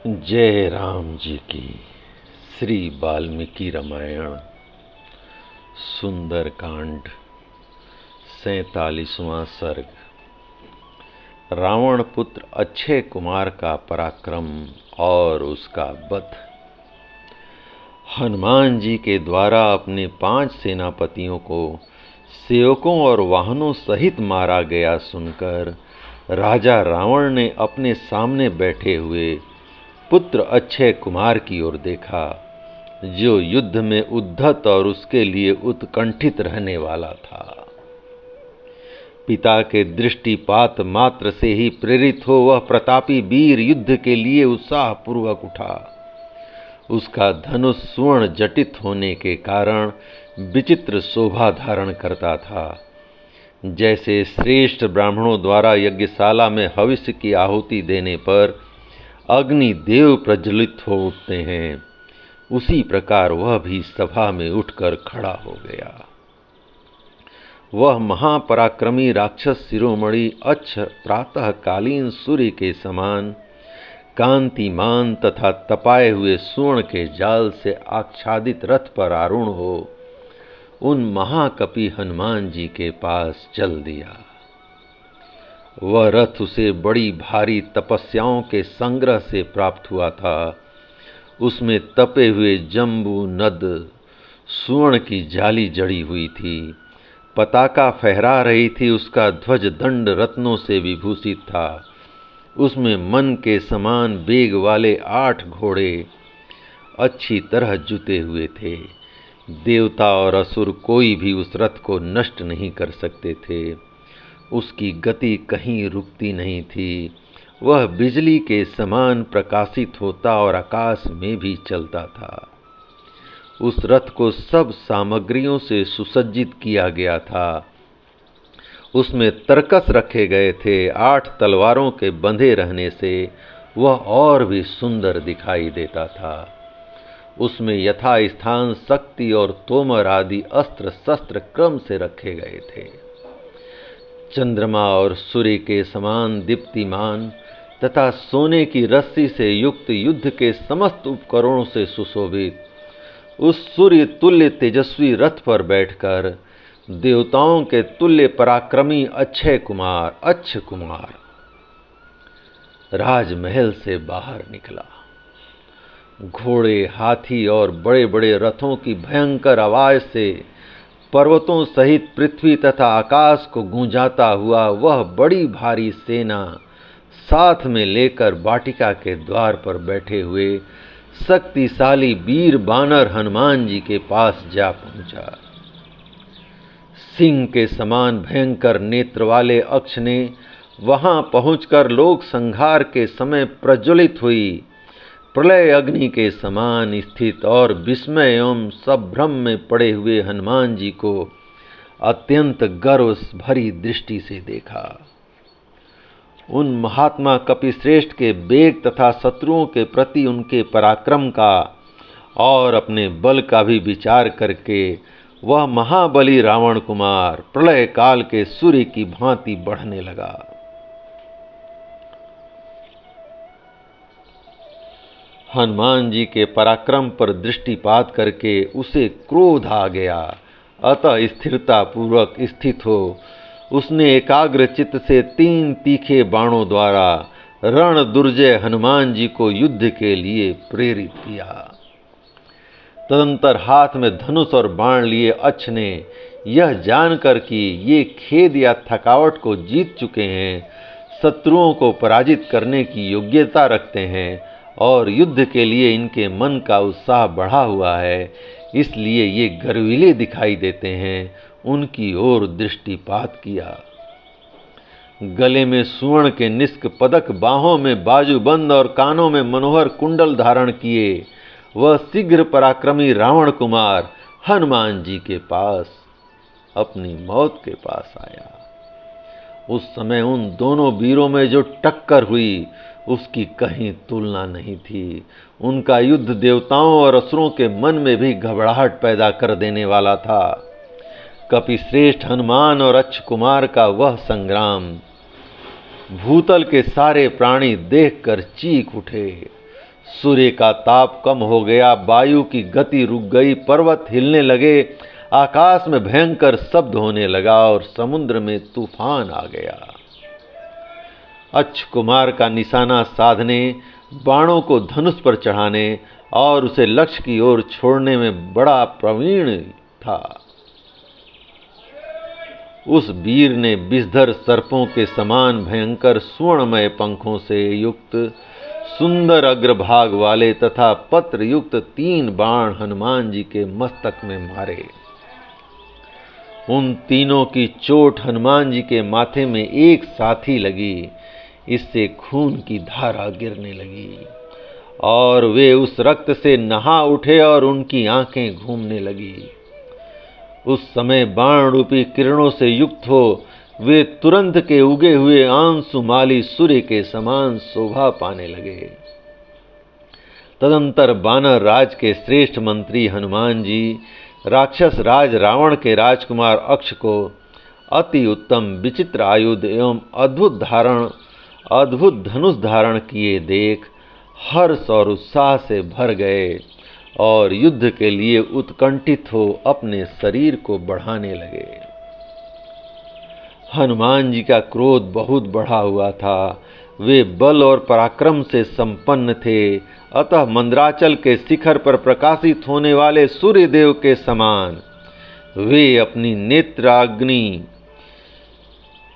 जय राम जी की। श्री वाल्मीकि रामायण सुंदरकांड 47वां सर्ग। रावण पुत्र अक्षय कुमार का पराक्रम और उसका वध। हनुमान जी के द्वारा अपने 5 सेनापतियों को सेवकों और वाहनों सहित मारा गया सुनकर राजा रावण ने अपने सामने बैठे हुए पुत्र अक्षय कुमार की ओर देखा, जो युद्ध में उद्धत और उसके लिए उत्कंठित रहने वाला था। पिता के दृष्टिपात मात्र से ही प्रेरित हो वह प्रतापी वीर युद्ध के लिए उत्साहपूर्वक उठा। उसका धनुष स्वर्ण जटित होने के कारण विचित्र शोभा धारण करता था। जैसे श्रेष्ठ ब्राह्मणों द्वारा यज्ञशाला में हविष्य की आहुति देने पर अग्नि देव प्रज्वलित हो उठते हैं, उसी प्रकार वह भी सभा में उठकर खड़ा हो गया। वह महापराक्रमी राक्षस शिरोमणि अक्ष प्रातःकालीन सूर्य के समान कांतिमान तथा तपाए हुए स्वर्ण के जाल से आच्छादित रथ पर आरूढ़ हो उन महाकपि हनुमान जी के पास चल दिया। वह रथ उसे बड़ी भारी तपस्याओं के संग्रह से प्राप्त हुआ था। उसमें तपे हुए जम्बू नद स्वर्ण की जाली जड़ी हुई थी। पताका फहरा रही थी। उसका ध्वज दंड रत्नों से विभूषित था। उसमें मन के समान वेग वाले 8 घोड़े अच्छी तरह जुते हुए थे। देवता और असुर कोई भी उस रथ को नष्ट नहीं कर सकते थे। उसकी गति कहीं रुकती नहीं थी। वह बिजली के समान प्रकाशित होता और आकाश में भी चलता था। उस रथ को सब सामग्रियों से सुसज्जित किया गया था। उसमें तरकस रखे गए थे। 8 तलवारों के बंधे रहने से वह और भी सुंदर दिखाई देता था। उसमें यथास्थान शक्ति और तोमर आदि अस्त्र शस्त्र क्रम से रखे गए थे। चंद्रमा और सूर्य के समान दीप्तिमान तथा सोने की रस्सी से युक्त युद्ध के समस्त उपकरणों से सुशोभित उस सूर्य तुल्य तेजस्वी रथ पर बैठकर देवताओं के तुल्य पराक्रमी अक्षय कुमार राजमहल से बाहर निकला। घोड़े, हाथी और बड़े बड़े रथों की भयंकर आवाज से पर्वतों सहित पृथ्वी तथा आकाश को गूंजाता हुआ वह बड़ी भारी सेना साथ में लेकर वाटिका के द्वार पर बैठे हुए शक्तिशाली वीर बानर हनुमान जी के पास जा पहुंचा। सिंह के समान भयंकर नेत्र वाले अक्ष ने वहां पहुंचकर लोक संहार के समय प्रज्वलित हुई प्रलय अग्नि के समान स्थित और विस्मय एवं संभ्रम में पड़े हुए हनुमान जी को अत्यंत गर्व भरी दृष्टि से देखा। उन महात्मा कपिश्रेष्ठ के वेग तथा शत्रुओं के प्रति उनके पराक्रम का और अपने बल का भी विचार करके वह महाबली रावण कुमार प्रलय काल के सूर्य की भांति बढ़ने लगा। हनुमान जी के पराक्रम पर दृष्टिपात करके उसे क्रोध आ गया। अतः स्थिरता पूर्वक स्थित हो उसने एकाग्र चित्त से 3 तीखे बाणों द्वारा रण दुर्जय हनुमान जी को युद्ध के लिए प्रेरित किया। तदंतर हाथ में धनुष और बाण लिए अक्ष ने यह जानकर कि ये खेद या थकावट को जीत चुके हैं, शत्रुओं को पराजित करने की योग्यता रखते हैं और युद्ध के लिए इनके मन का उत्साह बढ़ा हुआ है, इसलिए ये गर्वीले दिखाई देते हैं, उनकी ओर दृष्टिपात किया। गले में स्वर्ण के निष्क पदक, बाहों में बाजूबंद और कानों में मनोहर कुंडल धारण किए वह शीघ्र पराक्रमी रावण कुमार हनुमान जी के पास अपनी मौत के पास आया। उस समय उन दोनों वीरों में जो टक्कर हुई उसकी कहीं तुलना नहीं थी। उनका युद्ध देवताओं और असुरों के मन में भी घबराहट पैदा कर देने वाला था। कपिश्रेष्ठ हनुमान और अक्ष कुमार का वह संग्राम भूतल के सारे प्राणी देखकर चीख उठे। सूर्य का ताप कम हो गया, वायु की गति रुक गई, पर्वत हिलने लगे, आकाश में भयंकर शब्द होने लगा और समुद्र में तूफान आ गया। अक्ष कुमार का निशाना साधने, बाणों को धनुष पर चढ़ाने और उसे लक्ष्य की ओर छोड़ने में बड़ा प्रवीण था। उस वीर ने विषधर सर्पों के समान भयंकर स्वर्णमय पंखों से युक्त सुंदर अग्रभाग वाले तथा पत्र युक्त 3 बाण हनुमान जी के मस्तक में मारे। उन तीनों की चोट हनुमान जी के माथे में एक साथ ही लगी, इससे खून की धारा गिरने लगी और वे उस रक्त से नहा उठे और उनकी आंखें घूमने लगी। उस समय बाण रूपी किरणों से युक्त हो वे तुरंत के उगे हुए आंसुमाली सूर्य के समान शोभा पाने लगे। तदंतर वानर राज के श्रेष्ठ मंत्री हनुमान जी राक्षस राज रावण के राजकुमार अक्ष को अति उत्तम विचित्र आयुध एवं अद्भुत धनुष धारण किए देख हर्ष और उत्साह से भर गए और युद्ध के लिए उत्कंठित हो अपने शरीर को बढ़ाने लगे। हनुमान जी का क्रोध बहुत बढ़ा हुआ था। वे बल और पराक्रम से संपन्न थे, अतः मंद्राचल के शिखर पर प्रकाशित होने वाले सूर्य देव के समान वे अपनी नेत्राग्नि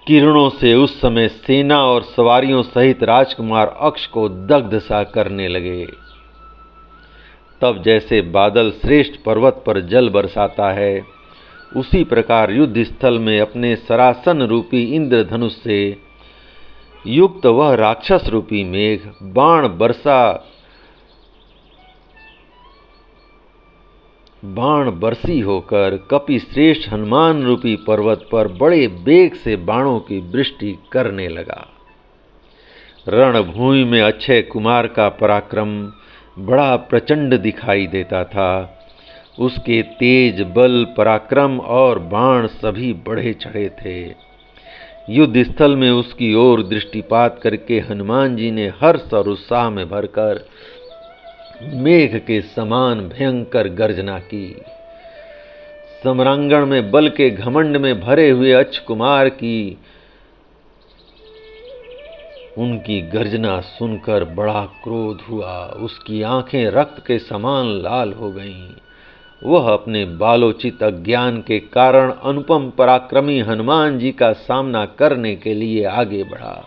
किरणों से उस समय सेना और सवारियों सहित राजकुमार अक्ष को दग्ध सा करने लगे। तब जैसे बादल श्रेष्ठ पर्वत पर जल बरसाता है, उसी प्रकार युद्ध स्थल में अपने सरासन रूपी इंद्रधनुष से युक्त वह राक्षस रूपी मेघ बाण बरसी होकर कपि श्रेष्ठ हनुमान रूपी पर्वत पर बड़े वेग से बाणों की वृष्टि करने लगा। रणभूमि में अक्षय कुमार का पराक्रम बड़ा प्रचंड दिखाई देता था। उसके तेज, बल, पराक्रम और बाण सभी बढ़े चढ़े थे। युद्ध स्थल में उसकी ओर दृष्टिपात करके हनुमान जी ने हर्ष और उत्साह में भरकर मेघ के समान भयंकर गर्जना की। सम्रांगण में बल के घमंड में भरे हुए अक्ष कुमार की उनकी गर्जना सुनकर बड़ा क्रोध हुआ। उसकी आंखें रक्त के समान लाल हो गईं। वह अपने बालोचित अज्ञान के कारण अनुपम पराक्रमी हनुमान जी का सामना करने के लिए आगे बढ़ा।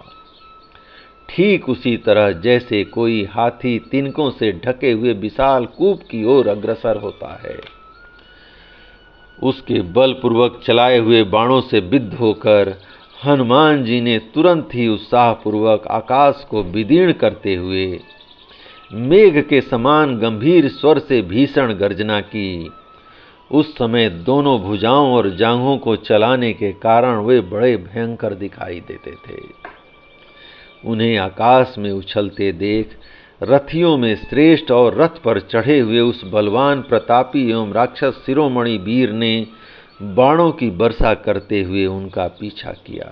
ठीक उसी तरह जैसे कोई हाथी तिनकों से ढके हुए विशाल कूप की ओर अग्रसर होता है। उसके बलपूर्वक चलाए हुए बाणों से विद्ध होकर हनुमान जी ने तुरंत ही उत्साहपूर्वक आकाश को विदीर्ण करते हुए मेघ के समान गंभीर स्वर से भीषण गर्जना की। उस समय दोनों भुजाओं और जांघों को चलाने के कारण वे बड़े भयंकर दिखाई देते थे। उन्हें आकाश में उछलते देख रथियों में श्रेष्ठ और रथ पर चढ़े हुए उस बलवान प्रतापी एवं राक्षस शिरोमणि वीर ने बाणों की वर्षा करते हुए उनका पीछा किया।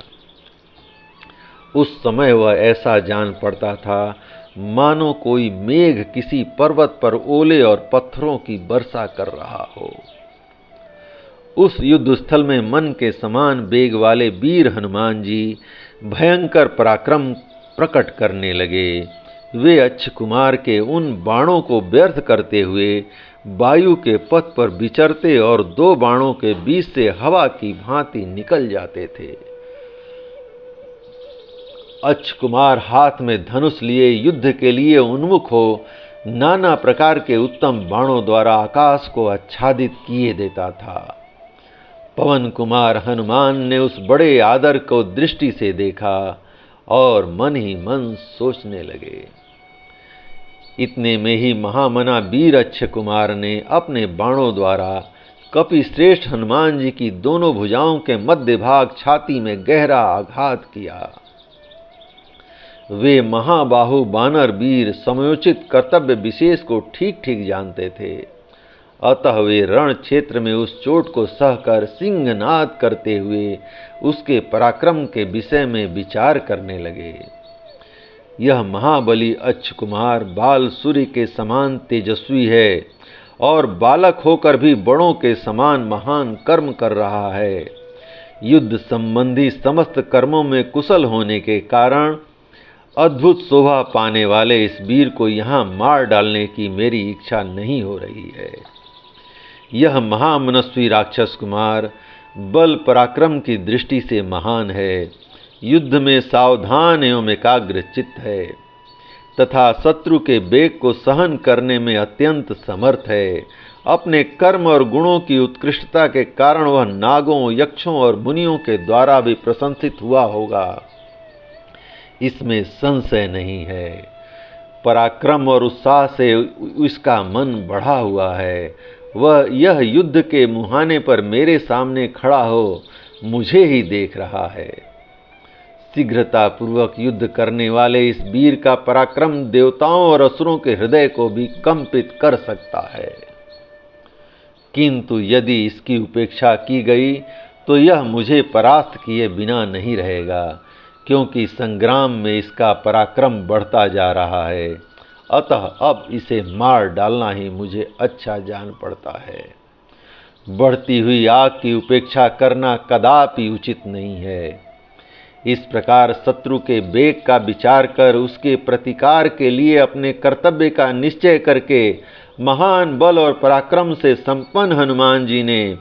उस समय वह ऐसा जान पड़ता था मानो कोई मेघ किसी पर्वत पर ओले और पत्थरों की वर्षा कर रहा हो। उस युद्ध स्थल में मन के समान वेग वाले वीर हनुमान जी भयंकर पराक्रम प्रकट करने लगे। वे अक्ष कुमार के उन बाणों को व्यर्थ करते हुए वायु के पथ पर विचरते और 2 बाणों के बीच से हवा की भांति निकल जाते थे। अक्ष कुमार हाथ में धनुष लिए युद्ध के लिए उन्मुख हो नाना प्रकार के उत्तम बाणों द्वारा आकाश को आच्छादित किए देता था। पवन कुमार हनुमान ने उस बड़े आदर को दृष्टि से देखा और मन ही मन सोचने लगे। इतने में ही महामना वीर अक्ष कुमार ने अपने बाणों द्वारा कपि श्रेष्ठ हनुमान जी की दोनों भुजाओं के मध्य भाग छाती में गहरा आघात किया। वे महाबाहु बानर वीर समयोचित कर्तव्य विशेष को ठीक ठीक जानते थे, अतः वे रण क्षेत्र में उस चोट को सहकर सिंहनाद करते हुए उसके पराक्रम के विषय में विचार करने लगे। यह महाबली अच्छ कुमार बाल सूर्य के समान तेजस्वी है और बालक होकर भी बड़ों के समान महान कर्म कर रहा है। युद्ध संबंधी समस्त कर्मों में कुशल होने के कारण अद्भुत शोभा पाने वाले इस वीर को यहाँ मार डालने की मेरी इच्छा नहीं हो रही है। यह महामनस्वी राक्षस कुमार बल पराक्रम की दृष्टि से महान है, युद्ध में सावधान एवं एकाग्र चित्त है तथा शत्रु के वेग को सहन करने में अत्यंत समर्थ है। अपने कर्म और गुणों की उत्कृष्टता के कारण वह नागों, यक्षों और मुनियों के द्वारा भी प्रशंसित हुआ होगा, इसमें संशय नहीं है। पराक्रम और उत्साह से उसका मन बढ़ा हुआ है। वह यह युद्ध के मुहाने पर मेरे सामने खड़ा हो मुझे ही देख रहा है। शीघ्रता पूर्वक युद्ध करने वाले इस वीर का पराक्रम देवताओं और असुरों के हृदय को भी कंपित कर सकता है, किंतु यदि इसकी उपेक्षा की गई तो यह मुझे परास्त किए बिना नहीं रहेगा, क्योंकि संग्राम में इसका पराक्रम बढ़ता जा रहा है। अतः अब इसे मार डालना ही मुझे अच्छा जान पड़ता है। बढ़ती हुई आग की उपेक्षा करना कदापि उचित नहीं है। इस प्रकार शत्रु के वेग का विचार कर उसके प्रतिकार के लिए अपने कर्तव्य का निश्चय करके महान बल और पराक्रम से संपन्न हनुमान जी ने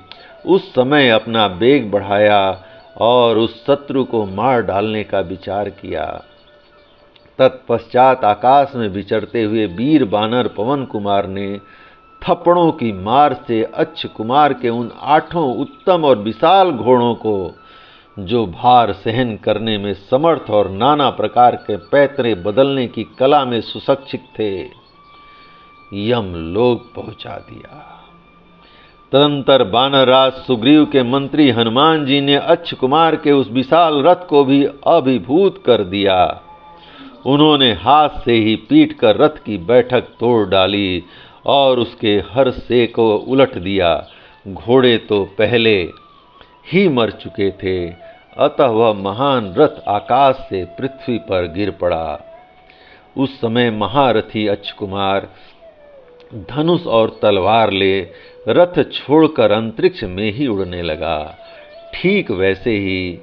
उस समय अपना वेग बढ़ाया और उस शत्रु को मार डालने का विचार किया। तत्पश्चात आकाश में विचरते हुए वीर बानर पवन कुमार ने थप्पड़ों की मार से अच्छ कुमार के उन 8 उत्तम और विशाल घोड़ों को, जो भार सहन करने में समर्थ और नाना प्रकार के पैतरे बदलने की कला में सुशिक्षित थे, यमलोक पहुंचा दिया। तदंतर बानरराज सुग्रीव के मंत्री हनुमान जी ने अच्छ कुमार के उस विशाल रथ को भी अभिभूत कर दिया। उन्होंने हाथ से ही पीट कर रथ की बैठक तोड़ डाली और उसके हरसे को उलट दिया। घोड़े तो पहले ही मर चुके थे, अतः वह महान रथ आकाश से पृथ्वी पर गिर पड़ा। उस समय महारथी अच्छ कुमार धनुष और तलवार ले रथ छोड़कर अंतरिक्ष में ही उड़ने लगा। ठीक वैसे ही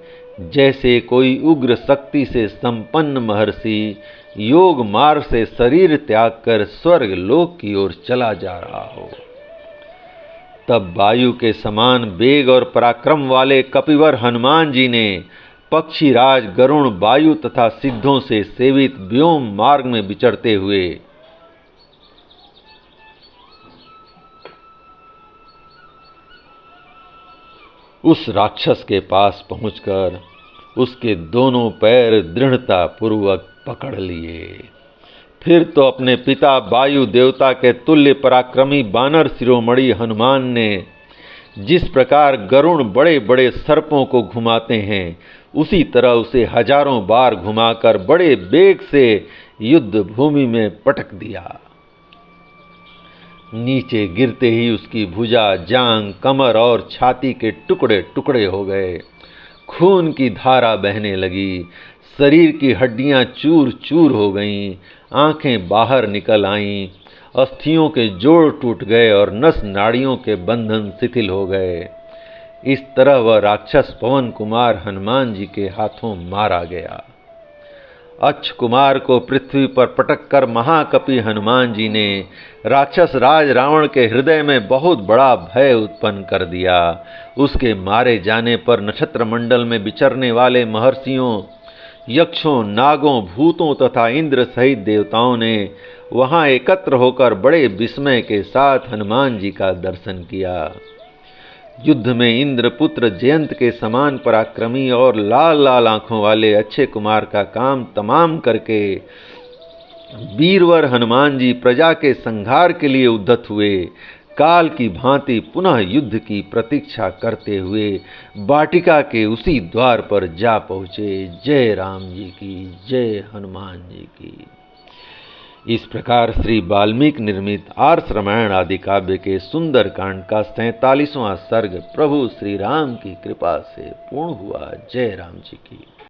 जैसे कोई उग्र शक्ति से संपन्न महर्षि योग मार्ग से शरीर त्याग कर स्वर्ग लोक की ओर चला जा रहा हो। तब वायु के समान वेग और पराक्रम वाले कपिवर हनुमान जी ने पक्षीराज गरुण, वायु तथा सिद्धों से सेवित व्योम मार्ग में विचरते हुए उस राक्षस के पास पहुंचकर उसके दोनों पैर दृढ़ता पूर्वक पकड़ लिए। फिर तो अपने पिता वायु देवता के तुल्य पराक्रमी बानर शिरोमणि हनुमान ने जिस प्रकार गरुण बड़े बड़े सर्पों को घुमाते हैं, उसी तरह उसे हजारों बार घुमाकर बड़े वेग से युद्ध भूमि में पटक दिया। नीचे गिरते ही उसकी भुजा, जांग, कमर और छाती के टुकड़े टुकड़े हो गए। खून की धारा बहने लगी, शरीर की हड्डियां चूर चूर हो गईं, आंखें बाहर निकल आईं, अस्थियों के जोड़ टूट गए और नस नाड़ियों के बंधन शिथिल हो गए। इस तरह वह राक्षस पवन कुमार हनुमान जी के हाथों मारा गया। अच्छ कुमार को पृथ्वी पर पटक कर महाकपि हनुमान जी ने राक्षस राज रावण के हृदय में बहुत बड़ा भय उत्पन्न कर दिया। उसके मारे जाने पर नक्षत्र मंडल में विचरने वाले महर्षियों, यक्षों, नागों, भूतों तथा इंद्र सहित देवताओं ने वहां एकत्र होकर बड़े विस्मय के साथ हनुमान जी का दर्शन किया। युद्ध में इंद्रपुत्र जयंत के समान पराक्रमी और लाल लाल आंखों वाले अक्षय कुमार का काम तमाम करके वीरवर हनुमान जी प्रजा के संहार के लिए उद्यत हुए। काल की भांति पुनः युद्ध की प्रतीक्षा करते हुए वाटिका के उसी द्वार पर जा पहुँचे। जय राम जी की, जय हनुमान जी की। इस प्रकार श्री वाल्मीकि निर्मित आर्ष रामायण आदि काव्य के सुंदर कांड का 47वां सर्ग प्रभु श्री राम की कृपा से पूर्ण हुआ। जय राम जी की।